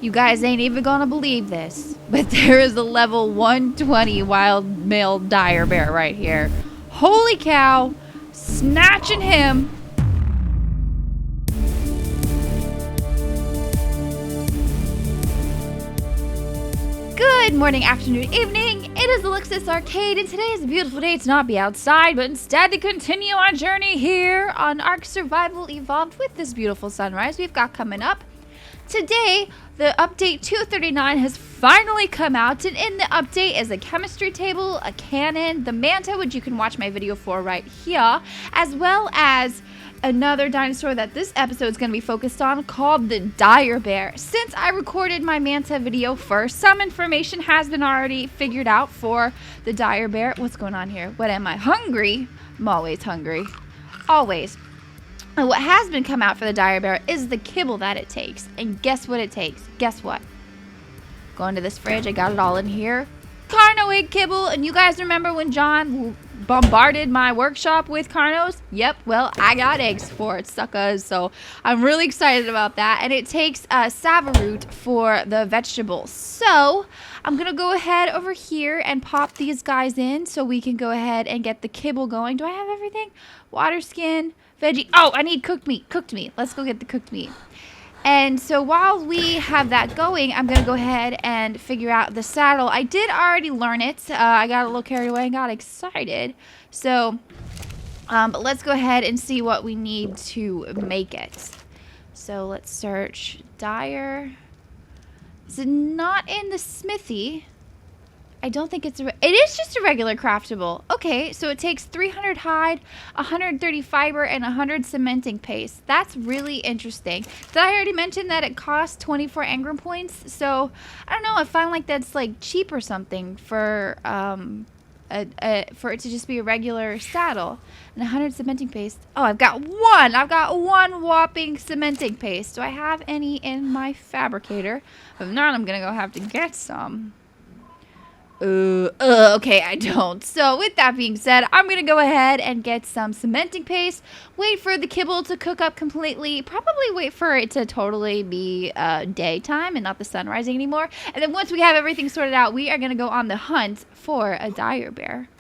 You guys ain't even gonna believe this, but there is a level 120 wild male Dyer bear right here. Holy cow! Snatching him! Good morning, afternoon, evening. It is Alexis Arcade, and today is a beautiful day to not be outside, but instead to continue our journey here on ARK Survival Evolved with this beautiful sunrise we've got coming up. Today, the update 239 has finally come out, and in the update is a chemistry table, a cannon, the manta, which you can watch my video for right here, as well as another dinosaur that this episode is going to be focused on called the Dyer bear. Since I recorded my manta video first, some information has been already figured out for the Dyer bear. What's going on here? What am I? Hungry? I'm always hungry. Always. And what has been come out for the Dyer bear is the kibble that it takes. And guess what it takes? Guess what? Go into this fridge. I got it all in here. Carno egg kibble. And you guys remember when John bombarded my workshop with carnos? Yep. Well, I got eggs for it, suckers. So I'm really excited about that. And it takes savaroot for the vegetables. So I'm going to go ahead over here and pop these guys in so we can go ahead and get the kibble going. Do I have everything? Water skin. Veggie. Oh, I need cooked meat. Cooked meat. Let's go get the cooked meat. And so while we have that going, I'm going to go ahead and figure out the saddle. I did already learn it. I got a little carried away and got excited. So, but let's go ahead and see what we need to make it. So let's search Dyer. Is it not in the smithy? I don't think it is just a regular craftable. Okay, so it takes 300 hide, 130 fiber, and 100 cementing paste. That's really interesting. Did I already mention that it costs 24 engram points? So, I don't know, I find like that's like cheap or something for it to just be a regular saddle. And 100 cementing paste. Oh, I've got one whopping cementing paste. Do I have any in my fabricator? If not, I'm gonna go have to get some. Okay, I don't. So with that being said, I'm gonna go ahead and get some cementing paste, wait for the kibble to cook up completely, probably wait for it to totally be daytime and not the sun rising anymore, and then once we have everything sorted out, we are gonna go on the hunt for a Dyer bear.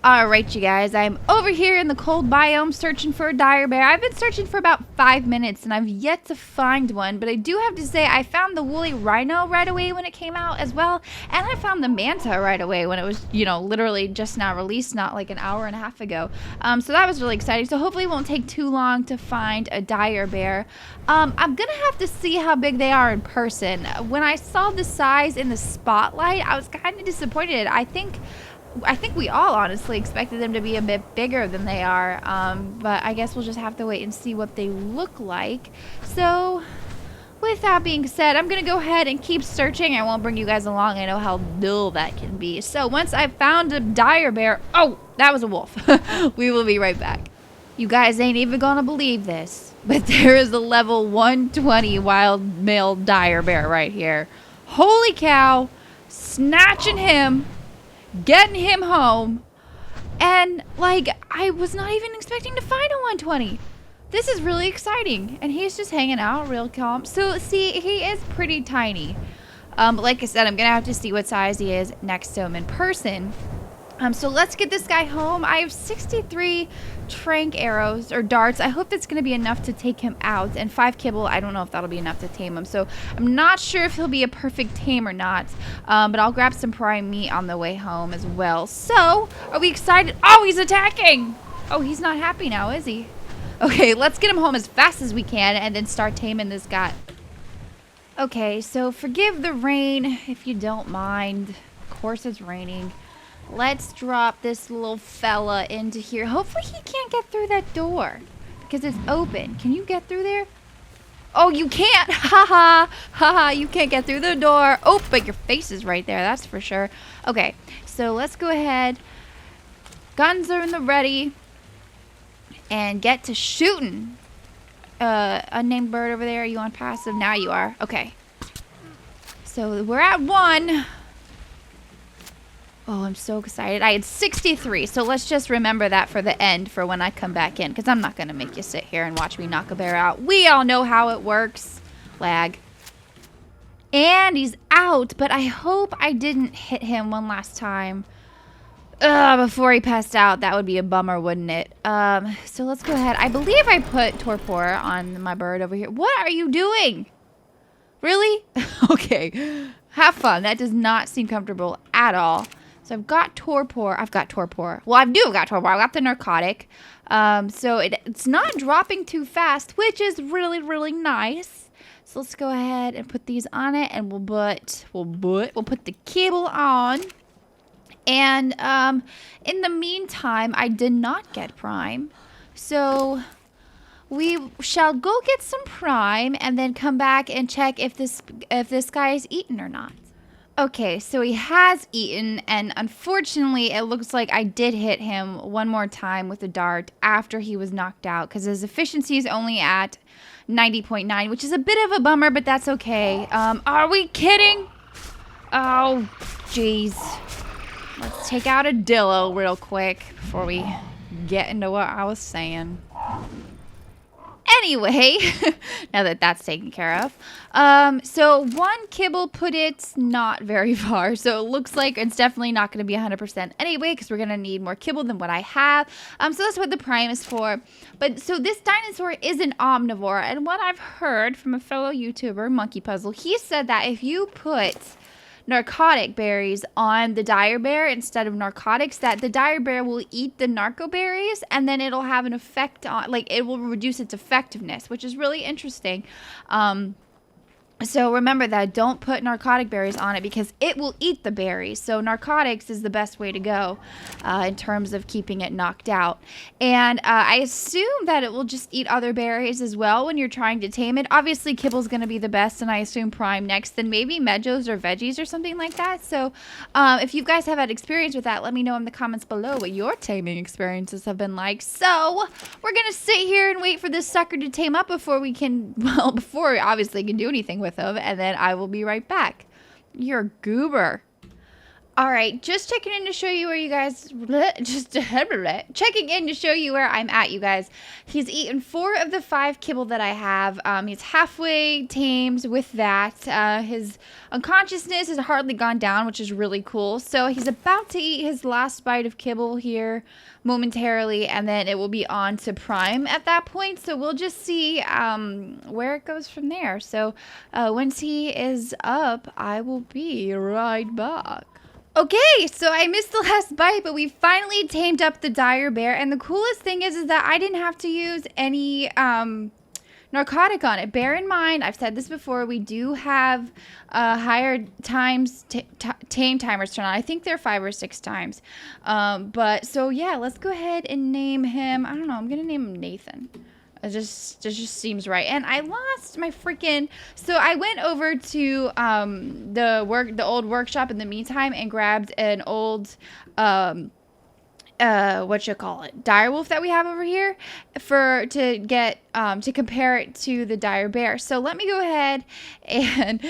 Alright, you guys, I'm over here in the cold biome searching for a Dyer bear. I've been searching for about 5 minutes and I've yet to find one, but I do have to say I found the woolly rhino right away when it came out as well, and I found the manta right away when it was, you know, literally just now released, not like an hour and a half ago. So that was really exciting. So hopefully it won't take too long to find a Dyer bear. I'm gonna have to see how big they are in person. When I saw the size in the spotlight, I was kind of disappointed. I think we all honestly expected them to be a bit bigger than they are, but I guess we'll just have to wait and see what they look like. So, with that being said, I'm going to go ahead and keep searching. I won't bring you guys along. I know how dull that can be. So, once I've found a Dyer bear... Oh, that was a wolf. We will be right back. You guys ain't even going to believe this, but there is a level 120 wild male Dyer bear right here. Holy cow. Snatching him. Getting him home, and like I was not even expecting to find a 120. This is really exciting, and he's just hanging out real calm. So see, he is pretty tiny, but like I said, I'm gonna have to see what size he is next to him in person. So let's get this guy home. I have 63 trank arrows or darts. I hope that's going to be enough to take him out. And 5 kibble, I don't know if that'll be enough to tame him. So I'm not sure if he'll be a perfect tame or not. But I'll grab some prime meat on the way home as well. So, are we excited? Oh, he's attacking! Oh, he's not happy now, is he? Okay, let's get him home as fast as we can and then start taming this guy. Okay, so forgive the rain if you don't mind. Of course it's raining. Let's drop this little fella into here. Hopefully he can't get through that door because it's open. Can you get through there? Oh, you can't. Haha. Haha, you can't get through the door. Oh, but your face is right there. That's for sure. Okay, so let's go ahead. Guns are in the ready. And get to shooting. Unnamed bird over there. Are you on passive? Now you are. Okay. So we're at 1. Oh, I'm so excited. I had 63, so let's just remember that for the end for when I come back in, because I'm not going to make you sit here and watch me knock a bear out. We all know how it works. Lag. And he's out, but I hope I didn't hit him one last time. Before he passed out. That would be a bummer, wouldn't it? So let's go ahead. I believe I put torpor on my bird over here. What are you doing? Really? Okay. Have fun. That does not seem comfortable at all. So I've got torpor. Well, I've got torpor. I've got the narcotic. So it's not dropping too fast, which is really, really nice. So let's go ahead and put these on it, and we'll put the kibble on. And in the meantime, I did not get prime. So we shall go get some prime and then come back and check if this guy is eaten or not. Okay, so he has eaten, and unfortunately, it looks like I did hit him one more time with a dart after he was knocked out, because his efficiency is only at 90.9, which is a bit of a bummer, but that's okay. Are we kidding? Oh, jeez. Let's take out a Dillo real quick before we get into what I was saying. Anyway, now that that's taken care of. So one kibble put it not very far. So it looks like it's definitely not going to be 100% anyway, because we're going to need more kibble than what I have. So that's what the prime is for. But so this dinosaur is an omnivore. And what I've heard from a fellow YouTuber, Monkey Puzzle, he said that if you put narcotic berries on the Dyer bear instead of narcotics, that the Dyer bear will eat the narco berries, and then it'll have an effect on, like, it will reduce its effectiveness, which is really interesting. So remember that, don't put narcotic berries on it because it will eat the berries. So narcotics is the best way to go in terms of keeping it knocked out. And I assume that it will just eat other berries as well when you're trying to tame it. Obviously, kibble's going to be the best, and I assume prime next, then maybe medjos or veggies or something like that. So if you guys have had experience with that, let me know in the comments below what your taming experiences have been like. So we're going to sit here and wait for this sucker to tame up before we can, well, before we obviously can do anything with him, and then I will be right back. You're a goober. All right, just checking in to show you where you guys, checking in to show you where I'm at, you guys. He's eaten 4 of the 5 kibble that I have. He's halfway tamed with that. His unconsciousness has hardly gone down, which is really cool. So he's about to eat his last bite of kibble here momentarily, and then it will be on to prime at that point. So we'll just see where it goes from there. So once he is up, I will be right back. Okay, so I missed the last bite, but we finally tamed up the Dyer bear, and the coolest thing is that I didn't have to use any narcotic on it. Bear in mind, I've said this before, we do have higher times tame timers turn on. I think they're 5 or 6 times. But so yeah, let's go ahead and name him. I don't know. I'm gonna name him Nathan. It just seems right. And I lost my freaking. So I went over to the old workshop in the meantime and grabbed an old direwolf that we have over here to compare it to the Dyer bear. So let me go ahead and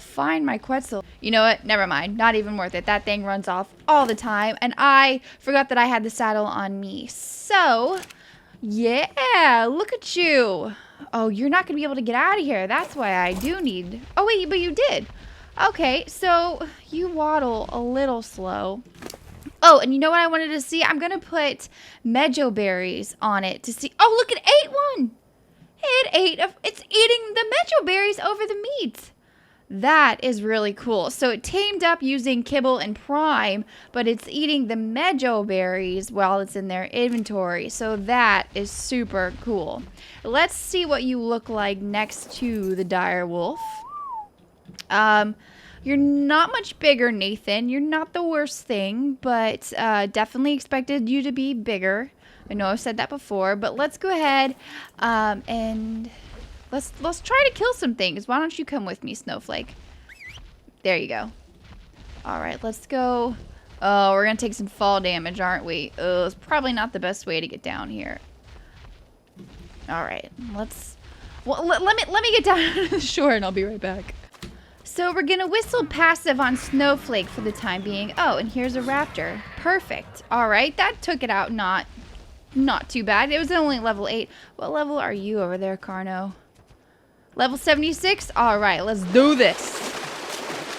find my Quetzal. You know what? Never mind. Not even worth it. That thing runs off all the time, and I forgot that I had the saddle on me. So yeah, look at you. Oh, you're not gonna be able to get out of here. That's why I do need. Oh wait, but you did. Okay, so you waddle a little slow. Oh, and you know what I wanted to see? I'm going to put medjo berries on it to see. Oh, look, it ate one. It's eating the medjo berries over the meat. That is really cool. So it tamed up using kibble and prime, but it's eating the medjo berries while it's in their inventory. So that is super cool. Let's see what you look like next to the dire wolf. You're not much bigger, Nathan. You're not the worst thing, but definitely expected you to be bigger. I know I've said that before, but let's go ahead and let's try to kill some things. Why don't you come with me, Snowflake? There you go. All right, let's go. Oh, we're gonna take some fall damage, aren't we? Oh, it's probably not the best way to get down here. All right, let me get down to the shore, and I'll be right back. So we're gonna whistle passive on Snowflake for the time being. Oh, and here's a raptor. Perfect. All right, that took it out. Not too bad. It was only level 8. What level are you over there, Carno? Level 76? All right, let's do this.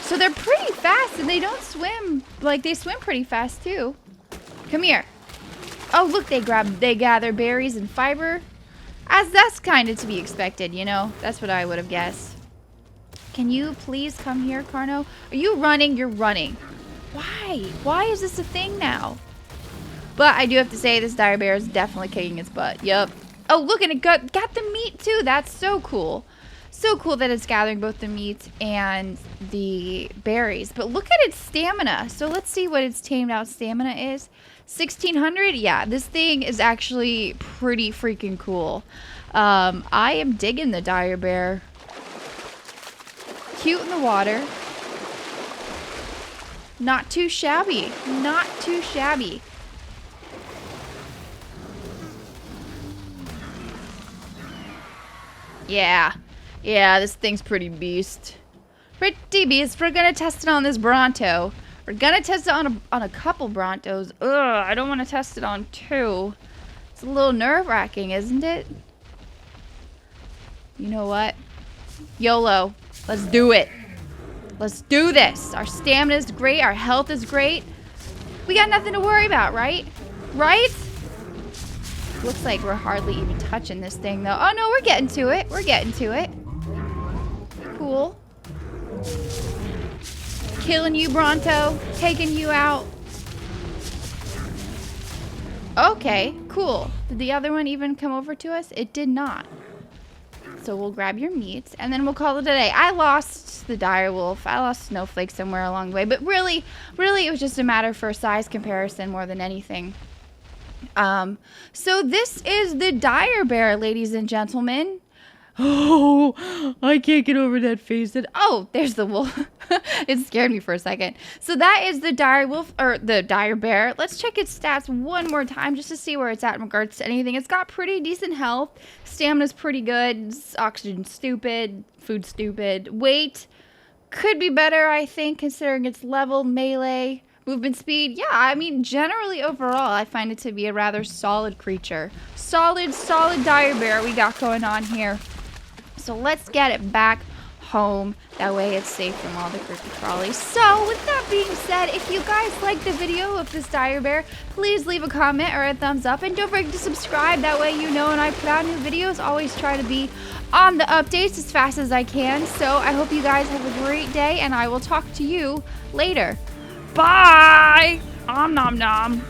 So they're pretty fast, and they don't swim. Like, they swim pretty fast, too. Come here. Oh, look, they gather berries and fiber. As that's kind of to be expected, you know? That's what I would have guessed. Can you please come here, Carno? Are you running? You're running. Why? Why is this a thing now? But I do have to say, this dire bear is definitely kicking its butt. Yup. Oh, look, and it got the meat, too. That's so cool. So cool that it's gathering both the meat and the berries. But look at its stamina. So let's see what its tamed out stamina is. 1600? Yeah, this thing is actually pretty freaking cool. I am digging the dire bear. Cute in the water. Not too shabby. Not too shabby. Yeah. Yeah, this thing's pretty beast. Pretty beast. We're gonna test it on this Bronto. We're gonna test it on a couple Brontos. Ugh, I don't want to test it on two. It's a little nerve-wracking, isn't it? You know what? YOLO. Let's do it. Let's do this. Our stamina is great. Our health is great. We got nothing to worry about, right? Right? Looks like we're hardly even touching this thing, though. Oh, no, we're getting to it. We're getting to it. Cool. Killing you, Bronto. Taking you out. Okay, cool. Did the other one even come over to us? It did not. So we'll grab your meat, and then we'll call it a day. I lost the dire wolf. I lost Snowflake somewhere along the way. But really, it was just a matter for size comparison more than anything. So this is the dire bear, ladies and gentlemen. Oh, I can't get over that face. Oh, there's the wolf. It scared me for a second. So that is the dire wolf, or the dire bear. Let's check its stats one more time just to see where it's at in regards to anything. It's got pretty decent health. Stamina's pretty good. Oxygen stupid. Food stupid. Weight could be better, I think, considering its level, melee, movement speed. Yeah, I mean, generally overall, I find it to be a rather solid creature. Solid dire bear we got going on here. So let's get it back home. That way it's safe from all the creepy crawlies. So with that being said, if you guys liked the video of this dire bear, please leave a comment or a thumbs up. And don't forget to subscribe. That way you know when I put out new videos. Always try to be on the updates as fast as I can. So I hope you guys have a great day, and I will talk to you later. Bye! Om nom nom.